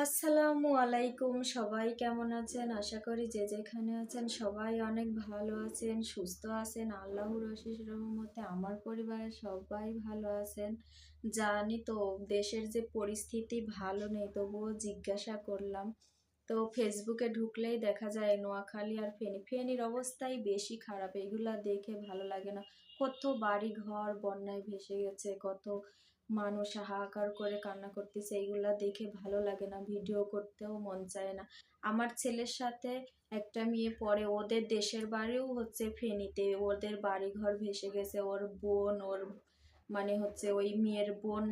আসসালামু আলাইকুম, সবাই কেমন আছেন? আশা করি যে যেখানে আছেন সবাই অনেক ভালো আছেন, সুস্থ আছেন। আল্লাহর অশেষ রহমতে আমার পরিবারের সবাই ভালো আছেন। জানি তো দেশের যে পরিস্থিতি ভালো নেই, তবুও জিজ্ঞাসা করলাম। তো ফেসবুকে ঢুকলেই দেখা যায় নোয়াখালী আর ফেনীর অবস্থাই বেশি খারাপ। এগুলা দেখে ভালো লাগে না। কত বাড়ি ঘর বন্যায় ভেসে গেছে, কত মানুষ হাহাকার করে কান্না করতেছে। এইগুলা দেখে ভালো লাগে না, ভিডিও করতেও মন চায় না। আমার ছেলের সাথে একটা মেয়ে পড়ে, ওদের দেশের বাড়িও হচ্ছে ফেনীতে। ওদের বাড়ি ঘর ভেসে গেছে। ওর বোন, ওর মানে হচ্ছে ওই মেয়ের বোন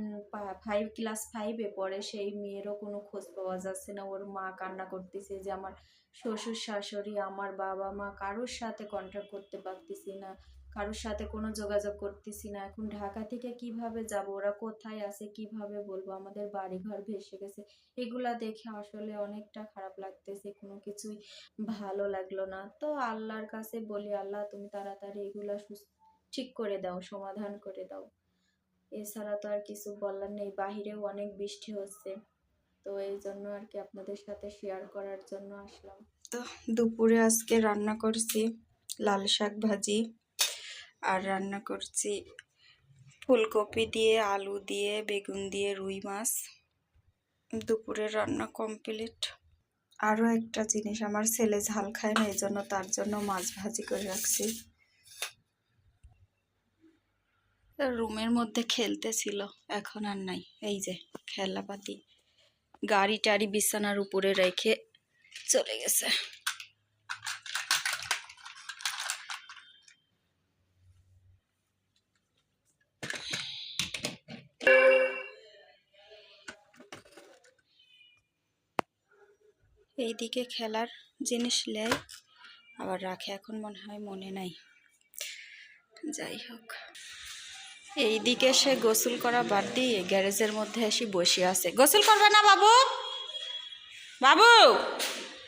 5 ক্লাস 5-এ পড়ে। সেই মেয়েরও কোনো খোঁজ পাওয়া যাচ্ছে না। ওর মা কান্না করতেছে যে আমার শ্বশুর শাশুড়ি, আমার বাবা মা কারোর সাথে কন্ট্যাক্ট করতে পারতেছি না, কারোর সাথে কোনো যোগাযোগ করতেছি না। এখন ঢাকা থেকে কিভাবে যাব, ওরা কোথায় আছে কিভাবে বলবো, আমাদের বাড়িঘর ভেসে গেছে। এগুলা দেখে আসলে অনেকটা খারাপ লাগতেছে, কোনো কিছুই ভালো লাগলো না। তো আল্লাহর কাছে বলি, আল্লাহ তুমি তাড়াতাড়ি এগুলা ঠিক করে দাও, সমাধান করে দাও। এছাড়া তো আর কিছু বলার নেই। বাহিরেও অনেক বৃষ্টি হচ্ছে, তো এই জন্য আর কি আপনাদের সাথে শেয়ার করার জন্য আসলাম। তো দুপুরে আজকে রান্না করছি লাল শাক ভাজি, আর রান্না করছি ফুলকপি দিয়ে, আলু দিয়ে, বেগুন দিয়ে, রুই মাছ। দুপুরের রান্না কমপ্লিট। আরও একটা জিনিস, আমার ছেলে ঝাল খায় না, এই জন্য তার জন্য মাছ ভাজি করে রাখছি। রুমের মধ্যে খেলতেছিল, এখন আর নাই। এই যে খেলাপাতি, গাড়ি টাড়ি বিছানার উপরে রেখে চলে গেছে। এইদিকে খেলার জিনিস লেয় আবার রাখে, এখন মনে হয় মনে নাই। যাই হোক, এইদিকে সে গোসল করা বাদ দিয়ে গ্যারেজের মধ্যে এসে বসে আছে। গোসল করবে না বাবু? বাবু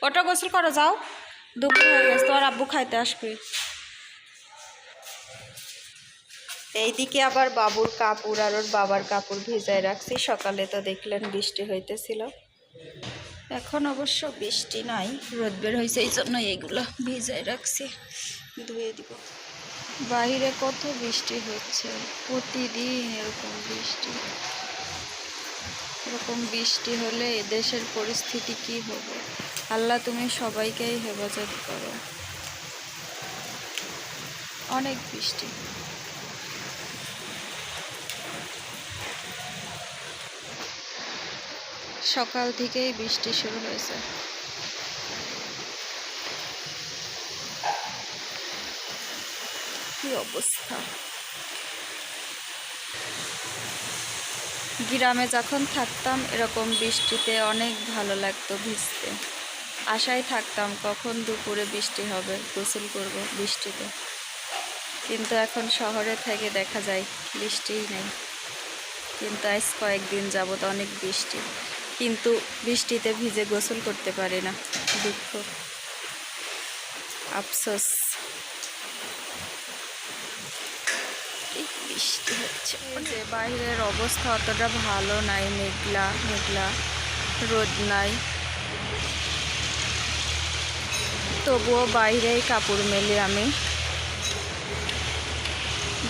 ওটা গোসল করো, যাও, দুপুর হয়ে গেছে, তোর আব্বু খাইতে আসবে। এইদিকে আবার বাবুর কাপড় আর ওর বাবার কাপড় ভিজায় রাখছি। সকালে তো দেখলেন বৃষ্টি হইতেছিল, এখন অবশ্য বৃষ্টি নাই, রোদ বের হয়েছে, এই জন্য এইগুলো ভিজায় রাখছি, ধুয়ে দিব। বাইরে কত বৃষ্টি হচ্ছে, প্রতিদিন এরকম বৃষ্টি। এরকম বৃষ্টি হলে দেশের পরিস্থিতি কি হবে? আল্লাহ তুমি সবাইকেই হেফাজত করো। অনেক বৃষ্টি। সকাল থেকেই বৃষ্টি শুরু হয়েছে। কি অবস্থা! গ্রামে যখন থাকতাম এরকম বৃষ্টিতে অনেক ভালো লাগতো ভিজতে। আশায় থাকতাম কখন দুপুরে বৃষ্টি হবে, গোসল করব বৃষ্টিতে। কিন্তু এখন শহরে থেকে দেখা যায় বৃষ্টিই নেই। কিন্তু আজ কয়েকদিন যাবত অনেক বৃষ্টি, কিন্তু বৃষ্টিতে ভিজে গোসল করতে পারি না। দুঃখ, আফসোস। বৃষ্টি হচ্ছে, যে বাইরের অবস্থা অতটা ভালো নাই, মেঘলা মেঘলা, রোদ নাই। তবুও বাইরেই কাপড় মেলি আমি।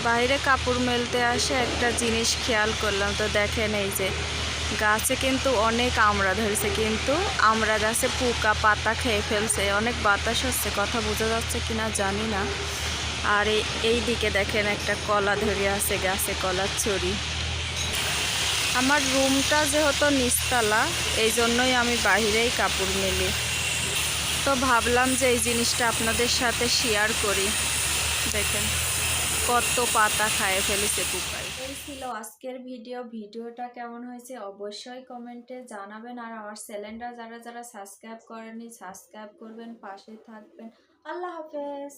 বাইরে কাপড় মেলতে আসে একটা জিনিস খেয়াল করলাম, তো দেখেন এই যে গাছে কিন্তু অনেক আমড়া ধরেছে, কিন্তু আমড়া গাছে পোকা পাতা খেয়ে ফেলছে। অনেক বাতাস হচ্ছে, কথা বোঝা যাচ্ছে কিনা জানি না। আর এই দিকে দেখেন একটা কলা ধরে আছে গাছে, কলার ছড়ি। আমার রুমটা যেহেতু নিচতলা, এই জন্যই আমি বাইরেই কাপড় মেলি। তো ভাবলাম যে এই জিনিসটা আপনাদের সাথে শেয়ার করি। দেখেন কত পাতা খায় ফেলেছে পোকায়। এই ছিল আজকের ভিডিওটা কেমন হয়েছে অবশ্যই কমেন্টে জানাবেন। আর আমার চ্যানেলটা যারা যারা সাবস্ক্রাইব করেননি সাবস্ক্রাইব করবেন, পাশে থাকবেন। আল্লাহ হাফেজ।